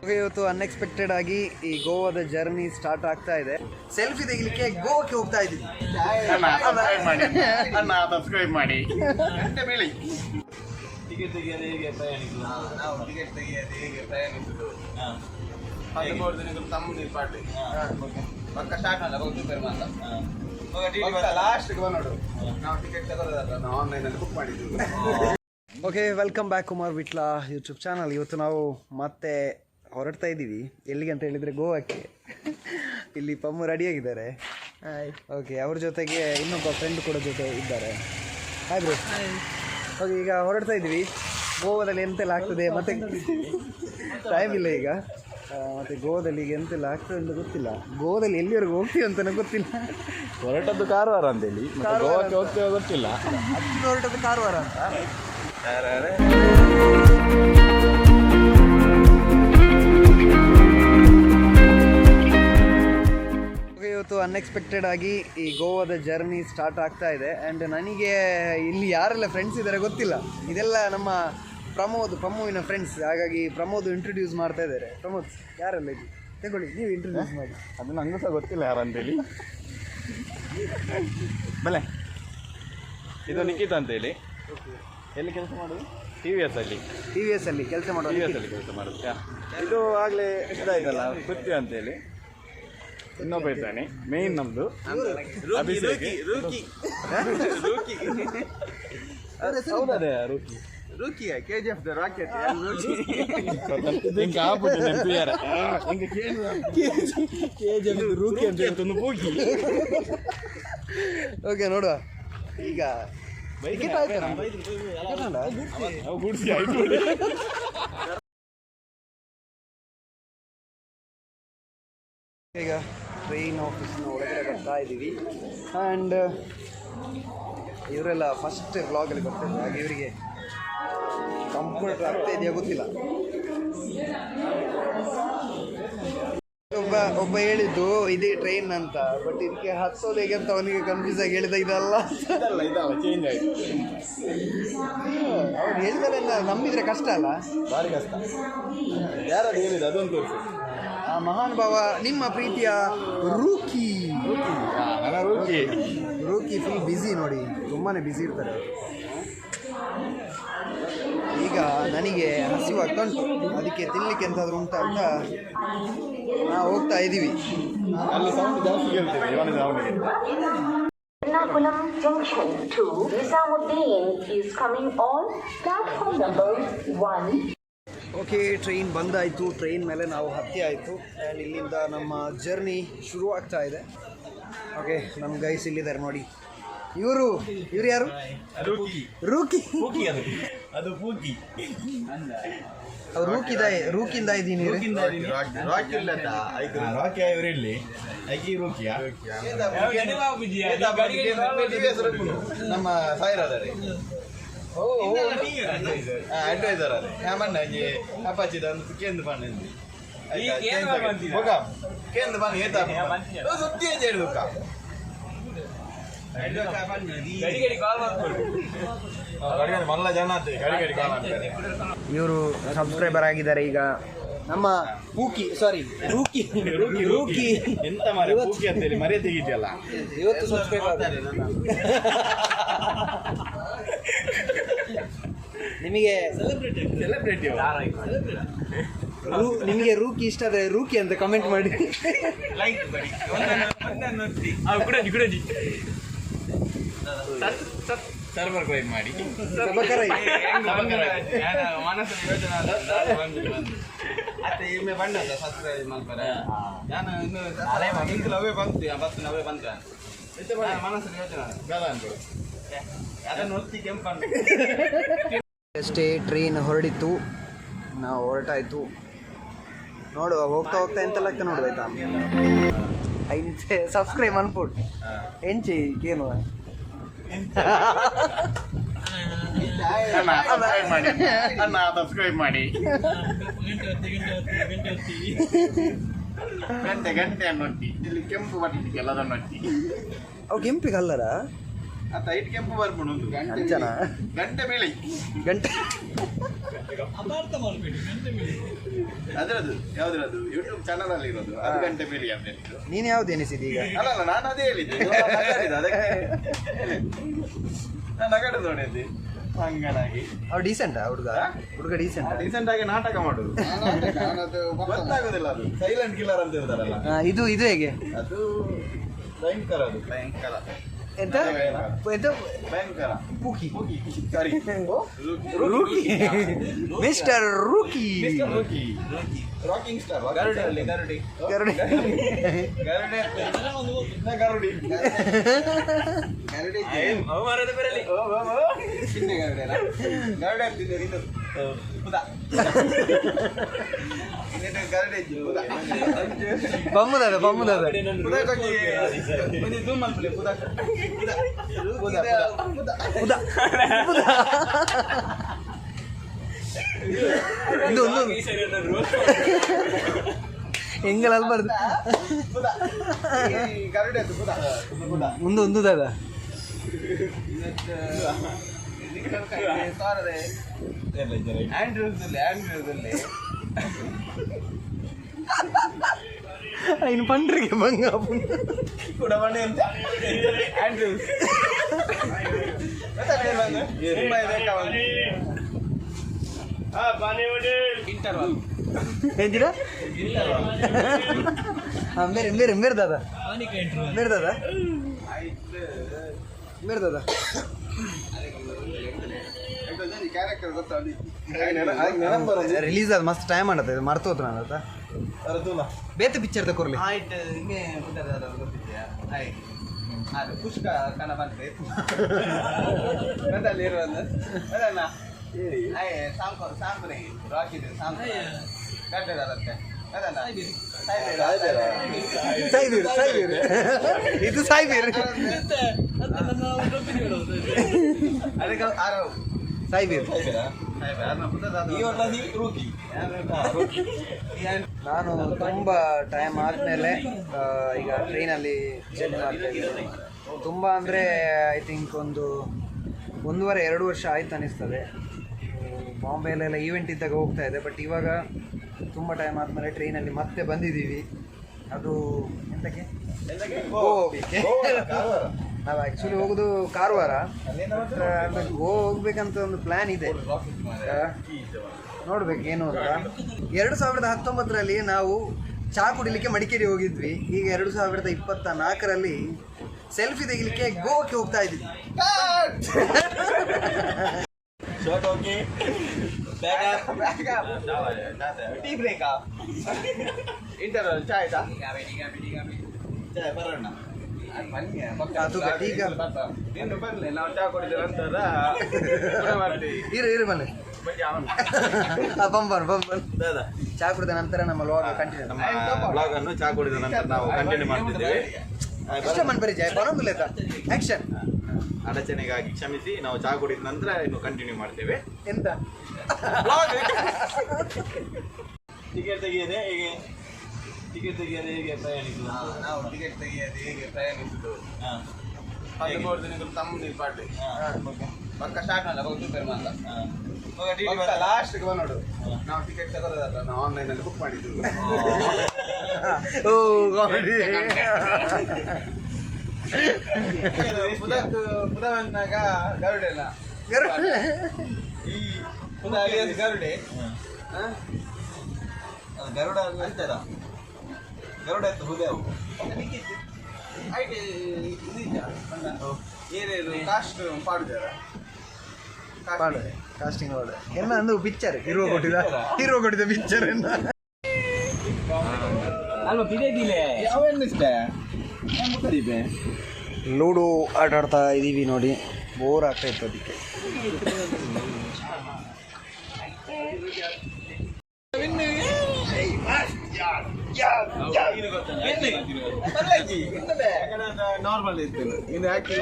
ಇವತ್ತು ಅನ್ಎಕ್ಸ್ಪೆಕ್ಟೆಡ್ ಆಗಿ ಈ ಗೋವಾದ ಜರ್ನಿ ಸ್ಟಾರ್ಟ್ ಆಗ್ತಾ ಇದೆ. ಸೆಲ್ಫಿ ತೆಗಿಲಿಕ್ಕೆ ಗೋವಾಕ್ಕೆ ಹೋಗ್ತಾ ಇದ್ದೀವಿ. ಸಬ್ಸ್ಕ್ರೈಬ್ ಮಾಡಿ. ಟಿಕೆಟ್ ತೆಗೆಯದೆ ಹೇಗೆ ಪ್ರಯಾಣಿಸುವುದು? ನಾವು ಟಿಕೆಟ್ ತೆಗೆಯದೆ ಹೇಗೆ ಪ್ರಯಾಣಿಸುವುದು? 13 ದಿನಗಳು ತಮ್ಮದು ಪಾರ್ಟಿ ಪಕ್ಕ ಸ್ಟಾರ್ಟ್ ಅಲ್ಲ ಹೋಗಿ ಪೇರ್ ಮಾತ್ರ ಲಾಸ್ಟ್ಗೆ ಬಂದೋಡು. ನಾವು ಟಿಕೆಟ್ ತಗೊಳ್ಳೋದಲ್ಲ, ನಾವು ಆನ್ಲೈನಲ್ಲಿ ಬುಕ್ ಮಾಡಿದ್ದೀವಿ. Okay, welcome back Kumar Vitla YouTube channel. ಇವತ್ತು ನಾವು ಮತ್ತೆ ಹೊರಡ್ತಾ ಇದ್ದೀವಿ. ಎಲ್ಲಿಗೆ ಅಂತ ಹೇಳಿದರೆ ಗೋವಾಕ್ಕೆ. ಇಲ್ಲಿ ಪಮ್ಮು ರೆಡಿಯಾಗಿದ್ದಾರೆ. ಓಕೆ, ಅವ್ರ ಜೊತೆಗೆ ಇನ್ನೊಬ್ಬ ಫ್ರೆಂಡ್ ಕೂಡ ಜೊತೆ ಇದ್ದಾರೆ. Hi bro. ಓಕೆ, ಈಗ ಹೊರಡ್ತಾ ಇದ್ದೀವಿ. ಗೋವಾದಲ್ಲಿ ಎಂತೆಲ್ಲ ಆಗ್ತದೆ ಮತ್ತು ಟೈಮ್ ಇಲ್ಲ ಈಗ. ಮತ್ತು ಗೋವಾದಲ್ಲಿ ಈಗ ಎಂತೆಲ್ಲ ಆಗ್ತದೆ ಅಂತ ಗೊತ್ತಿಲ್ಲ. ಗೋವಾದಲ್ಲಿ ಎಲ್ಲಿವರೆಗೂ ಹೋಗ್ತೀವಿ ಅಂತಲೇ ಗೊತ್ತಿಲ್ಲ. ಹೊರಟದ್ದು ಕಾರವಾರ ಅಂತೇಳಿ, ಗೋವಾಕ್ಕೆ ಹೋಗ್ತೇವೆ ಗೊತ್ತಿಲ್ಲ. ಅದು ಹೊರಟದ್ದು ಕಾರವಾರ ಅಂತ. ಇವತ್ತು ಅನ್ಎಕ್ಸ್ಪೆಕ್ಟೆಡ್ ಆಗಿ ಈ ಗೋವಾದ ಜರ್ನಿ ಸ್ಟಾರ್ಟ್ ಆಗ್ತಾ ಇದೆ. ಆ್ಯಂಡ್ ನನಗೆ ಇಲ್ಲಿ ಯಾರೆಲ್ಲ ಫ್ರೆಂಡ್ಸ್ ಇದ್ದಾರೆ ಗೊತ್ತಿಲ್ಲ. ಇದೆಲ್ಲ ನಮ್ಮ ಪ್ರಮೋವಿನ ಫ್ರೆಂಡ್ಸ್. ಹಾಗಾಗಿ ಪ್ರಮೋದ್ ಇಂಟ್ರೊಡ್ಯೂಸ್ ಮಾಡ್ತಾ ಇದ್ದಾರೆ. ಪ್ರಮೋದ್ ಯಾರೆಲ್ಲ ಇದು ತಗೊಳ್ಳಿ, ನೀವು ಇಂಟ್ರೊಡ್ಯೂಸ್ ಮಾಡಿ. ಅದು ನನಗೂ ಸಹ ಗೊತ್ತಿಲ್ಲ ಯಾರಂತೇಳಿ. ಬಲೆ, ಇದು ನಿಖಿತ್ ಅಂತೇಳಿ. ಎಲ್ಲಿ ಕೆಲಸ ಮಾಡೋದು? ಟಿ ವಿ ಎಸ್ ಅಲ್ಲಿ ಕೆಲಸ ಮಾಡೋದು. ಇದು ಆಗಲೇ ಇದಾಯ್ತಲ್ಲ ಪೃಥ್ವಿ ಅಂತೇಳಿ. ಇನ್ನೊಬ್ಬ ಇದ್ದಾನೆ ಮೇನ್ ನಮ್ಮದು ಅಭಿಷೇಕ್. ಹೌದೇ rookie KGF the rocket. Rookie ಅಂತ ಹೇಳ್ತೊಂದು ಹೋಗಿ. ಓಕೆ, ನೋಡುವ ಈಗ. ಈಗ ಟ್ರೈನ್ ಆಫೀಸ್ನ ಒಳಗಡೆ ಬರ್ತಾ ಇದ್ದೀವಿ. ಆ್ಯಂಡ್ ಇವರೆಲ್ಲ ಫಸ್ಟ್ ವ್ಲಾಗಲ್ಲಿ ಬರ್ತಾರೆ. ಹಾಗೆ ಇವರಿಗೆ ಕಂಫರ್ಟ್ ಆಗ್ತಾ ಇದೆಯಾ ಗೊತ್ತಿಲ್ಲ. ಒಬ್ಬ ಹೇಳಿದ್ದು ಇದೇ ಟ್ರೈನ್ ಅಂತ, ಬಟ್ ಇದಕ್ಕೆ ಹತ್ತೋದು ಹೇಗೆ ಅಂತ ಅವನಿಗೆ ಕನ್ಫ್ಯೂಸ್ ಆಗಿ ಹೇಳಿದ. ಇದಲ್ಲ ಚೇಂಜ್ ಆಯಿತು. ಅವ್ರು ಹೇಳಿದರೆ ನಂಬಿದ್ರೆ ಕಷ್ಟ ಅಲ್ಲ, ಭಾರಿ ಕಷ್ಟ. ಯಾರು ಹೇಳಿದ ಅದೊಂದು ತೋರಿಸಿ. ಆ ಮಹಾನ್ ಭಾವ ನಿಮ್ಮ ಪ್ರೀತಿಯ ರೂಕಿ ಫುಲ್ ಬ್ಯುಸಿ ನೋಡಿ, ತುಂಬಾ ಬ್ಯುಸಿ ಇರ್ತಾರೆ. ಈಗ ನನಗೆ ಹಸಿವಾಗ್ತಾ ಉಂಟು, ಅದಕ್ಕೆ ತಿನ್ನಲಿಕ್ಕೆ ಎಂತಾದರೂ ಉಂಟಾ ಅಂತ ನಾವು ಹೋಗ್ತಾ ಇದ್ದೀವಿ. ಅಲ್ಲಿ ಸೌಂಡ್ ಜಾಸ್ತಿ ಕೇಳ್ತೀವಿ ಇವನ ಸೌಂಡಿಗೆ. Ernakulam Junction to Nizamuddin is coming on platform number 1. Okay, train ಬಂದಾಯಿತು. ಟ್ರೈನ್ ಮೇಲೆ ನಾವು ಹತ್ತಿ ಆಯಿತು. ಆ್ಯಂಡ್ ಇಲ್ಲಿಂದ ನಮ್ಮ ಜರ್ನಿ ಶುರು ಆಗ್ತಾ ಇದೆ. ಓಕೆ, ನಮ್ಮ ಗೈಸ್ ಇಲ್ಲಿದ್ದಾರೆ ನೋಡಿ. ಇವರು ಯಾರು? ರೂಕಿ. ಅವ್ರು ರೂಕಿಂದ ಇದ್ದೀನಿ. ನಮ್ಮ ಸಾಯಿರಾದರೆ ಅಡ್ವೈಸರ್ ಅದೇ ಮಣ್ಣಿ ಅಪ್ಪಾಚಿದ ಒಂದು ಕೇಂದ್ರ ಬಣ್ಣ ಕೇಂದ್ರ ಬಣ್ಣ ಏತ ಸುದ್ದಿ ಅಂತ ಹೇಳುವುಕ ಮಲ್ಲ ಜನ ಇವರು ಸಬ್ಸ್ಕ್ರೈಬರ್ ಆಗಿದ್ದಾರೆ ಈಗ. ನಮ್ಮ ರೂಕಿ ಎಂತ ಮರೆ ಪೂಕಿ ಅಂತೇಳಿ ಮರೆ ತೆಗಿದ್ಯಲ್ಲ ಇವತ್ತು ಸಬ್ಸ್ಕ್ರೈಬರ್. ನಿಮಗೆ ಸೆಲೆಬ್ರಿಟಿ ನಿಮಗೆ ರೂಕಿ ಇಷ್ಟ ಆದರೆ ರೂಕಿ ಅಂತ ಕಮೆಂಟ್ ಮಾಡಿ, ಲೈಕ್ ಮಾಡಿ. ಸರ್ವರ್ ಕ್ರೈಮ್ ಮಾಡಿ ಮನಸ್ಸು ಯೋಚನೆ ಅತ್ತೆ ಇಮ್ಮೆ ಬಂದ ಸಬ್ಸ್ಕ್ರೈಬ್ ಮಾಡ್ತಾರೆ. ನಾನು ಇನ್ನು ಅವೇ ಬಂತು ಅವೇ ಬಂತ ಮನಸ್ಸು ಯೋಚನೆ ಬೇಡ ಅನ್ಬೋದು. ಅದನ್ನು ಒತ್ತಿ ಕೆಂಪನ್ನು ಅಷ್ಟೇ. ಟ್ರೈನ್ ಹೊರಡಿತು, ನಾವು ಹೊರಟಾಯಿತು. ನೋಡುವ ಹೋಗ್ತಾ ಎಂತೆಲ್ಲ ಆಗ್ತಾ ನೋಡುವಾಯ್ತಾ. ಐದು ಸಬ್ಸ್ಕ್ರೈಬ್ ಅನ್ಬಿಟ್ಟು ಎಂಚಿ ಏನು ಸಬ್ಸ್ಕ್ರೈಬ್ ಮಾಡಿ. ಗಂಟೆ ಅನ್ನೊಟ್ಟಿ ಇಲ್ಲಿ ಕೆಂಪು ಬಟ್ಟೆ ಎಲ್ಲದನ್ನು ಒಟ್ಟಿ. ಅವು ಕೆಂಪಿಗೆ ಅಲ್ಲರ ಆ ತೈಟ್ ಕೆಂಪು ಬರ್ಬೋದು. ಅಂಚನ ಗಂಟೆ ಬೆಳಿ ಗಂಟೆ ಅದ್ರದ್ದು ಯಾವ್ದ್ರದ್ದು ಯೂಟ್ಯೂಬ್ ಚಾನಲ್ ಅಲ್ಲಿ ಇರೋದು 10 ಗಂಟೆ ಮೇಲೆ ಅಂತ ಹೇಳಿದ್ದು. ನೀನು ಯಾವ್ದು ಎನಿಸಿದೆ ಈಗ? ಅಲ್ಲ ನಾನು ಅದೇ ಹೇಳಿದ್ದೆ ಅದಕ್ಕೆ ನಾನು ನಗಡು ನೋಡಿದ್ದೆ ಹಂಗನಾಗಿ. ಅವ್ರು ಡೀಸೆಂಟಾ ಹುಡುಗ ಡೀಸೆಂಟಾ? ರೀಸೆಂಟ್ ಆಗಿ ನಾಟಕ ಮಾಡುದು ಗೊತ್ತಾಗೋದಿಲ್ಲ, ಅದು ಸೈಲೆಂಟ್ ಕಿಲ್ಲರ್ ಅಂತ ಹೇಳ್ತಾರಲ್ಲ ಇದು ಹೇಗೆ? ಅದು ಭಯಂಕರ, ಅದು ಭಯಂಕರ ಎಂತ ಎಂತ ಭಯಂಕರ. Pookie sorry rookie mister rookie rocking star ಗರುಡಿ ಗರುಡಿ ಗರುಡಿ ಚಿನ್ನೆ ಗರುಡಿ ಅಲ್ಲ, ಗರುಡಿ ಆಗ್ತಿದ್ದಾರೆ ಇದು ಪುದ ಗರುಡಿ ಬಮ್ಮುದಾದ ಪುದಕ್ಕಾಗಿ ಒಂದು ಝೂಮ್ ಮಾಡ್ಕೊಳ್ಳಿ. ಇದು ಒಂದು ಹೆಂಗಲ್ ಅಲ್ಬಾರ್ದು ಗರುಡಿ ಅದು ಪುದ ಒಂದು ದಾದ ಆಂಡ್ರೂಸಲ್ಲಿ ఆయన పండ్రికి బంగ ಕೂಡ ಬಂಡೆ ಅಂತ ಆಂಡ್ರೂಸ್ ಇಂಟರ್ವಲ್ ఏంటిరా మీరు దాదా ಕ್ಯಾರೆಕ್ಟರ್ ಗೊತ್ತಾಗಿ ರಿಲೀಸ್ ಆದ ಮಸ್ತ್ ಟೈಮ್ ಮಾಡತ್ತೆ ಇದು ಮರ್ತೋತು ನಾನು ಆತ ಬೇತೆ ಪಿಕ್ಚರ್ ತಕೋರ್ಲಿ ಆಯ್ತು ಹಿಂಗೆ ಗೊತ್ತಿದ್ಯಾ ಆಯ್ತು ಅದು ಪುಷ್ಕ ಕಣ ಬಂದ್ರೆ ಅಲ್ಲಿ ಇರುವಂತ ಅದನ್ನ ಸಾಂಬ್ರೆ ರಾಕಿದೆ ಸಾಂಬ್ರೆ ಗಡ್ಡದಾರತ್ತೆ ಅದನ್ನ ಸಾಯ್ಬೀರ್ ಇದು ಸಾಯ್ಬೀರ್ ಅದಕ್ಕೆ ಆರೋ ಸಾಯ್ಬೀರ್ ನಾನು ತುಂಬ ಟೈಮ್ ಆದಮೇಲೆ ಈಗ ಟ್ರೈನಲ್ಲಿ ಜರ್ನಿ ಮಾಡ್ತಾ ಇದ್ದೀನಿ. ತುಂಬ ಅಂದರೆ ಐ ಥಿಂಕ್ ಒಂದು 1.5-2 ವರ್ಷ ಆಯ್ತು ಅನ್ನಿಸ್ತದೆ. ಬಾಂಬೆಯಲ್ಲೆಲ್ಲ ಈವೆಂಟ್ ಇದ್ದಾಗ ಹೋಗ್ತಾ ಇದೆ, ಬಟ್ ಇವಾಗ ತುಂಬ ಟೈಮ್ ಆದಮೇಲೆ ಟ್ರೈನಲ್ಲಿ ಮತ್ತೆ ಬಂದಿದ್ದೀವಿ. ಅದು ಎಂತಕ್ಕೆ ಗೋವಾಗೆ ನಾವು ಆ್ಯಕ್ಚುಲಿ ಹೋಗೋದು ಕಾರವಾರ, ಗೋವಾ ಹೋಗ್ಬೇಕಂತ ಒಂದು ಪ್ಲ್ಯಾನ್ ಇದೆ. ನೋಡ್ಬೇಕು ಏನು ಅಂತ. 2019ರಲ್ಲಿ ನಾವು ಚಹಾ ಕುಡಿಲಿಕ್ಕೆ ಮಡಿಕೇರಿ ಹೋಗಿದ್ವಿ. ಈಗ 2024ರಲ್ಲಿ ಸೆಲ್ಫಿ ತೆಗಿಲಿಕ್ಕೆ ಗೋವಾಕ್ಕೆ ಹೋಗ್ತಾ ಇದ್ವಿ. ಟೀ ಬ್ರೇಕಾ ಇಂಟರ್ವಲ್ ಚಾಯ್ ಚಾಯ್ ಬರೋಣ ಇನ್ನು ಬರ್ಲಿ, ನಾವು ಚಾ ಕುಡಿದ ನಂತರ ಮಾಡ್ತೀವಿ. ಇರು ಬನ್ನಿ ಬಂಬನ್ ಚಹಾ ಕುಡಿದ ನಂತರ ನಮ್ಮ ಲಾಗ್ ಕಂಟಿನ್ಯೂ. ಬ್ಲಾಗ್ ಅನ್ನು ಚಾ ಕುಡಿದ ನಂತರ ನಾವು ಕಂಟಿನ್ಯೂ ಮಾಡ್ತಿದ್ದೇವೆ. ಇಷ್ಟ ಪರಿಚಯ ಬರೋದಿಲ್ಲ ಆಕ್ಷನ್. ಅಡಚಣೆಗಾಗಿ ಕ್ಷಮಿಸಿ, ನಾವು ಚಾ ಕುಡಿದ ನಂತರ ಇನ್ನು ಕಂಟಿನ್ಯೂ ಮಾಡ್ತೇವೆ. ಎಂತ ಟಿಕೆಟ್ ತೆಗೆಯದೆ ಹೇಗೆ ಪ್ರಯಾಣಿಸುದು? ನಾವು ಟಿಕೆಟ್ ತೆಗೆಯದೆ ಹೇಗೆ ಪ್ರಯಾಣಿಸುದು? 13 ದಿನಗಳು ತಮ್ಮ ಪಾರ್ಟಿ ಪಕ್ಕ ಸ್ಟಾರ್ಟ್ ಮಾಡಲ್ಲ ಸೂಪರ್ ಮಾತ ಲಾಸ್ಟ್ಗೆ ಬಂದು ನಾವು ಟಿಕೆಟ್ ತಗೋದಲ್ಲ, ನಾವು ಆನ್ಲೈನಲ್ಲಿ ಬುಕ್ ಮಾಡಿದ್ದು. ಪುದ ಬಂದಾಗ ಗರುಡೆಲ್ಲ ಈ ಪುದ ಗರುಡೆ ಗರುಡ ಅಂತದ ಗರುಡ ಎತ್ತು ಹುದೆವು ಆಯ್ತು. ಏನೇನು ಕಾಸ್ಟ್ ಪಾಡಿದಾರ ಕಾಸ್ಟಿಂಗ್ ನೋಡ ಎಲ್ಲ ಅಂದು ಪಿಕ್ಚರ್ ಹೀರೋ ಕೊಟ್ಟಿದ ಪಿಕ್ಚರ್ ಲೂಡೋ ಆಟ ಆಡ್ತಾ ಇದ್ದೀವಿ ನೋಡಿ. ಬೋರ್ ಆಗ್ತಾ ಇತ್ತು ಅದಕ್ಕೆ. ನಾರ್ಮಲ್ ಇತ್ತು ಇನ್ನು ಆಕ್ಟಿವ್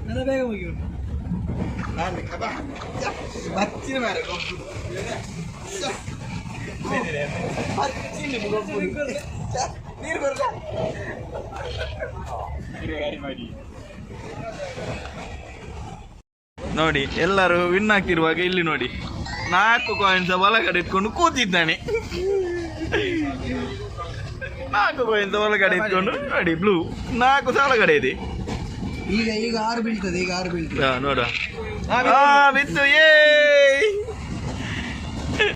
ನನ್ನ ಬೇಗ ಮುಗಿ ಹಚ್ಚಿನ ಮೇಲೆ ನೀರು ಬರ್ಲ ನೋಡಿ ಎಲ್ಲರೂ ವಿನ್ ಆಗ್ತಿರುವಾಗ ಇಲ್ಲಿ ನೋಡಿ 4 ಕಾಯಿನ್ಸ್ ಒಳಗಡೆ ಇಟ್ಕೊಂಡು ಕೂತಿದ್ದಾನೆ. 4 ಕಾಯಿನ್ಸ್ ಒಳಗಡೆ ಇಟ್ಕೊಂಡು ನೋಡಿ ಬ್ಲೂ 4 ಒಳಗಡೆ ಇದೆ. ಈಗ 6 ಬೀಳ್ತದೆ. ನೋಡ ಬಿತ್ತು ಏ